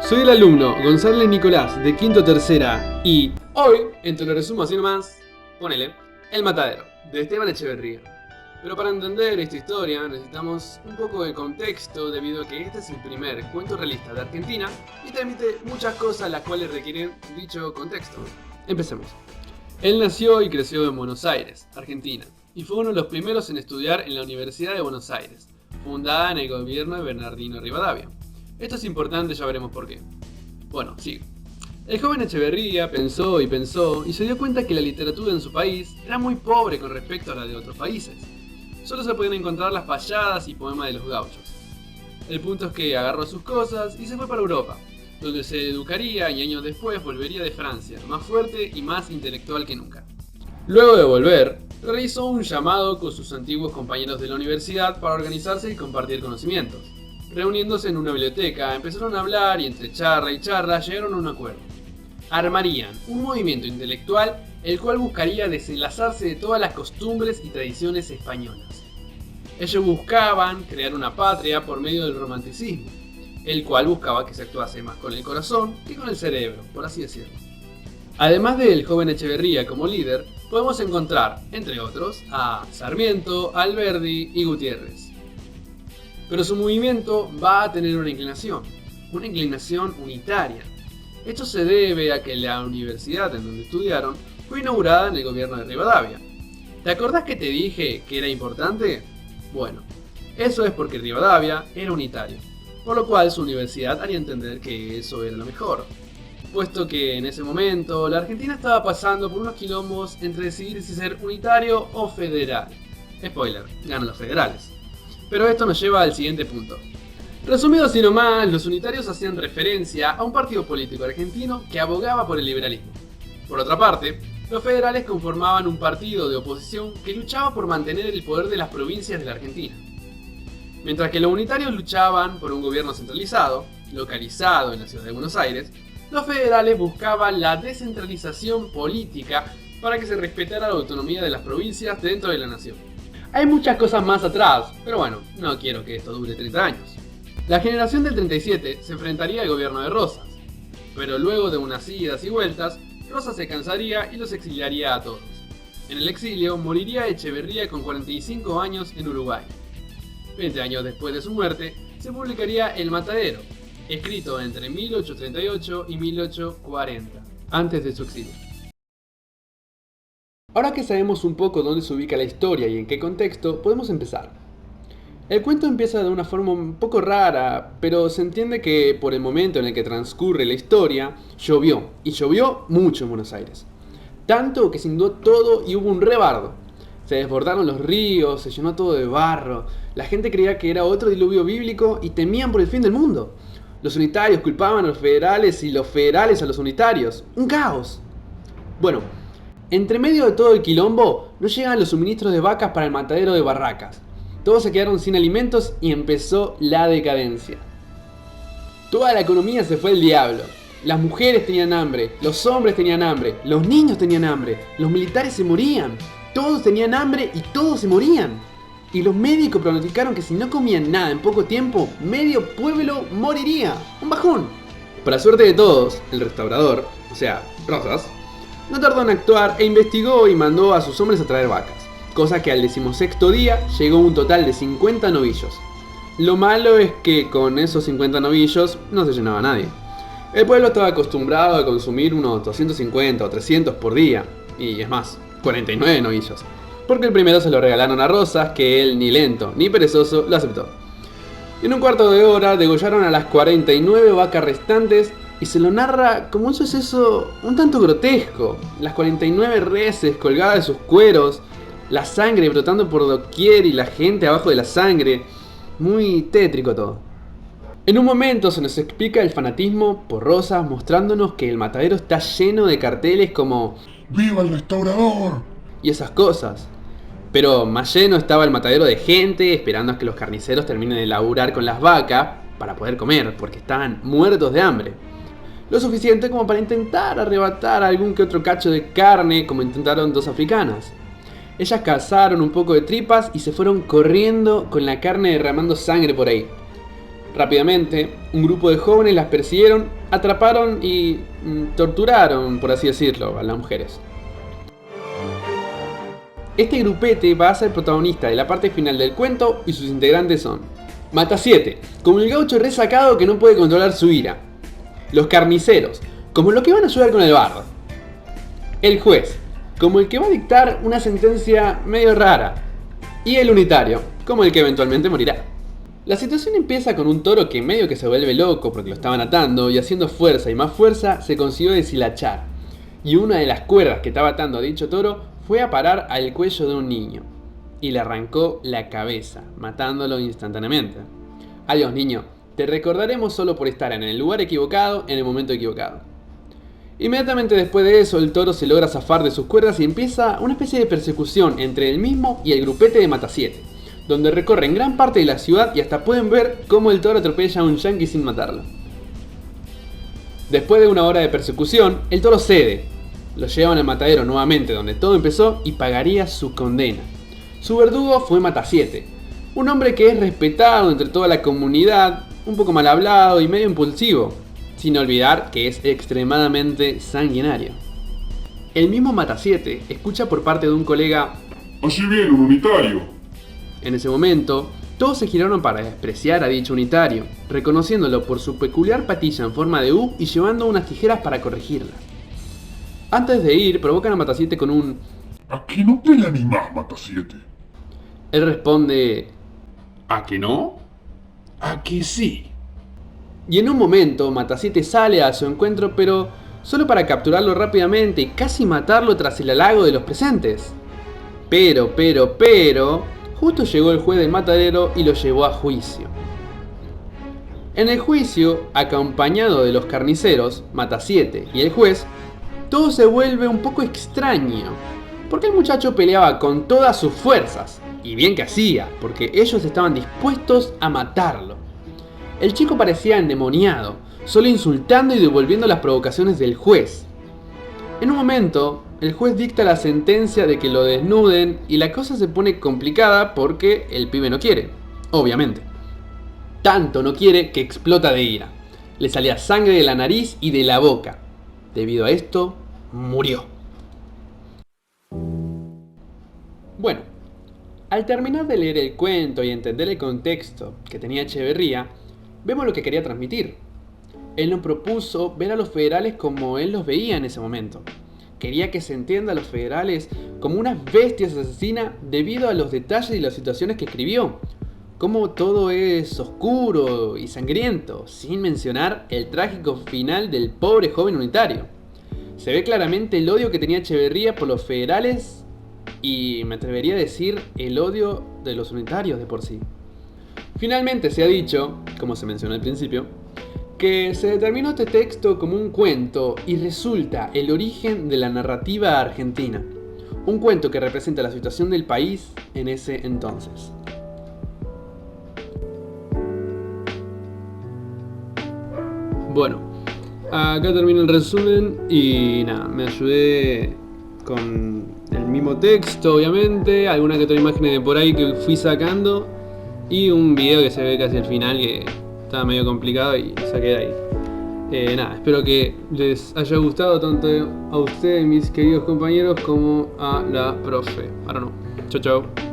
Soy el alumno González Nicolás de quinto tercera y hoy, en te lo resumo así nomás, ponele, El Matadero, de Esteban Echeverría. Pero para entender esta historia necesitamos un poco de contexto debido a que este es el primer cuento realista de Argentina y transmite muchas cosas las cuales requieren dicho contexto. Empecemos. Él nació y creció en Buenos Aires, Argentina, y fue uno de los primeros en estudiar en la Universidad de Buenos Aires, fundada en el gobierno de Bernardino Rivadavia. Esto es importante, ya veremos por qué. Bueno, sigue. El joven Echeverría pensó y se dio cuenta que la literatura en su país era muy pobre con respecto a la de otros países. Solo se podían encontrar las payadas y poemas de los gauchos. El punto es que agarró sus cosas y se fue para Europa, donde se educaría y años después volvería de Francia, más fuerte y más intelectual que nunca. Luego de volver, realizó un llamado con sus antiguos compañeros de la universidad para organizarse y compartir conocimientos. Reuniéndose en una biblioteca, empezaron a hablar y entre charla y charla llegaron a un acuerdo. Armarían un movimiento intelectual el cual buscaría desenlazarse de todas las costumbres y tradiciones españolas. Ellos buscaban crear una patria por medio del romanticismo, el cual buscaba que se actuase más con el corazón que con el cerebro, por así decirlo. Además del joven Echeverría como líder, podemos encontrar, entre otros, a Sarmiento, Alberdi y Gutiérrez. Pero su movimiento va a tener una inclinación unitaria. Esto se debe a que la universidad en donde estudiaron fue inaugurada en el gobierno de Rivadavia. ¿Te acordás que te dije que era importante? Bueno, eso es porque Rivadavia era unitario, por lo cual su universidad haría entender que eso era lo mejor, puesto que en ese momento la Argentina estaba pasando por unos quilombos entre decidir si ser unitario o federal. Spoiler, ganan los federales. Pero esto nos lleva al siguiente punto. Resumido así nomás, los unitarios hacían referencia a un partido político argentino que abogaba por el liberalismo. Por otra parte, los federales conformaban un partido de oposición que luchaba por mantener el poder de las provincias de la Argentina. Mientras que los unitarios luchaban por un gobierno centralizado, localizado en la ciudad de Buenos Aires, los federales buscaban la descentralización política para que se respetara la autonomía de las provincias dentro de la nación. Hay muchas cosas más atrás, pero bueno, no quiero que esto dure 30 años. La generación del 37 se enfrentaría al gobierno de Rosas, pero luego de unas idas y vueltas, Rosas se cansaría y los exiliaría a todos. En el exilio moriría Echeverría con 45 años en Uruguay. 20 años después de su muerte, se publicaría El Matadero, escrito entre 1838 y 1840, antes de su exilio. Ahora que sabemos un poco dónde se ubica la historia y en qué contexto, podemos empezar. El cuento empieza de una forma un poco rara, pero se entiende que por el momento en el que transcurre la historia, llovió, y llovió mucho en Buenos Aires. Tanto que se inundó todo y hubo un rebardo. Se desbordaron los ríos, se llenó todo de barro, la gente creía que era otro diluvio bíblico y temían por el fin del mundo. Los unitarios culpaban a los federales y los federales a los unitarios. ¡Un caos! Bueno, entre medio de todo el quilombo, no llegan los suministros de vacas para el matadero de Barracas. Todos se quedaron sin alimentos y empezó la decadencia. Toda la economía se fue al diablo. Las mujeres tenían hambre, los hombres tenían hambre, los niños tenían hambre, los militares se morían. Todos tenían hambre y todos se morían. Y los médicos pronosticaron que si no comían nada en poco tiempo, medio pueblo moriría. Un bajón. Para suerte de todos, el restaurador, o sea, Rosas, no tardó en actuar e investigó y mandó a sus hombres a traer vacas, cosa que al 16º día llegó un total de 50 novillos. Lo malo es que con esos 50 novillos no se llenaba nadie. El pueblo estaba acostumbrado a consumir unos 250 o 300 por día, y es más, 49 novillos, porque el primero se lo regalaron a Rosas, que él ni lento ni perezoso lo aceptó. En un cuarto de hora degollaron a las 49 vacas restantes y se lo narra como un suceso un tanto grotesco. Las 49 reses colgadas de sus cueros, la sangre brotando por doquier y la gente abajo de la sangre. Muy tétrico todo. En un momento se nos explica el fanatismo por Rosas, mostrándonos que el matadero está lleno de carteles como ¡Viva el restaurador! y esas cosas. Pero más lleno estaba el matadero de gente esperando a que los carniceros terminen de laburar con las vacas para poder comer, porque estaban muertos de hambre. Lo suficiente como para intentar arrebatar algún que otro cacho de carne, como intentaron dos africanas. Ellas cazaron un poco de tripas y se fueron corriendo con la carne derramando sangre por ahí. Rápidamente, un grupo de jóvenes las persiguieron, atraparon y torturaron, por así decirlo, a las mujeres. Este grupete va a ser protagonista de la parte final del cuento y sus integrantes son Mata7, como el gaucho resacado que no puede controlar su ira. Los carniceros, como los que van a ayudar con el bardo. El juez, como el que va a dictar una sentencia medio rara. Y el unitario, como el que eventualmente morirá. La situación empieza con un toro que medio que se vuelve loco porque lo estaban atando y haciendo fuerza y más fuerza se consiguió deshilachar. Y una de las cuerdas que estaba atando a dicho toro fue a parar al cuello de un niño. Y le arrancó la cabeza, matándolo instantáneamente. Adiós niño, te recordaremos solo por estar en el lugar equivocado en el momento equivocado. Inmediatamente después de eso, el toro se logra zafar de sus cuerdas y empieza una especie de persecución entre él mismo y el grupete de Mata7, donde recorren gran parte de la ciudad y hasta pueden ver cómo el toro atropella a un yankee sin matarlo. Después de una hora de persecución, el toro cede. Lo llevan al matadero nuevamente donde todo empezó y pagaría su condena. Su verdugo fue Mata7, un hombre que es respetado entre toda la comunidad, un poco mal hablado y medio impulsivo, sin olvidar que es extremadamente sanguinario. El mismo Mata7 escucha por parte de un colega: Allí viene un unitario. En ese momento, todos se giraron para despreciar a dicho unitario, reconociéndolo por su peculiar patilla en forma de U y llevando unas tijeras para corregirla. Antes de ir, provocan a Mata7 con un ¿A qué no te le animás, Mata7? Él responde: ¿A que no? ¿A que sí? y en un momento Mata7 sale a su encuentro, pero solo para capturarlo rápidamente y casi matarlo tras el halago de los presentes. Pero, justo llegó el juez del matadero y lo llevó a juicio. En el juicio, acompañado de los carniceros, Mata7 y el juez, todo se vuelve un poco extraño, porque el muchacho peleaba con todas sus fuerzas, y bien que hacía, porque ellos estaban dispuestos a matarlo. El chico parecía endemoniado, solo insultando y devolviendo las provocaciones del juez. En un momento, el juez dicta la sentencia de que lo desnuden y la cosa se pone complicada porque el pibe no quiere, obviamente. Tanto no quiere que explota de ira. Le salía sangre de la nariz y de la boca. Debido a esto, murió. Bueno, al terminar de leer el cuento y entender el contexto que tenía Echeverría, vemos lo que quería transmitir. Él nos propuso ver a los federales como él los veía en ese momento. Quería que se entienda a los federales como unas bestias asesinas debido a los detalles y las situaciones que escribió. Cómo todo es oscuro y sangriento, sin mencionar el trágico final del pobre joven unitario. Se ve claramente el odio que tenía Echeverría por los federales y me atrevería a decir el odio de los unitarios de por sí. Finalmente se ha dicho, como se mencionó al principio, que se determinó este texto como un cuento y resulta el origen de la narrativa argentina. Un cuento que representa la situación del país en ese entonces. Bueno, acá termina el resumen y nada, me ayudé con el mismo texto, obviamente, alguna que otra imagen de por ahí que fui sacando y un video que se ve casi al final que estaba medio complicado y saqué de ahí. Nada, espero que les haya gustado tanto a ustedes, mis queridos compañeros, como a la profe. Ahora no. Chau, chau.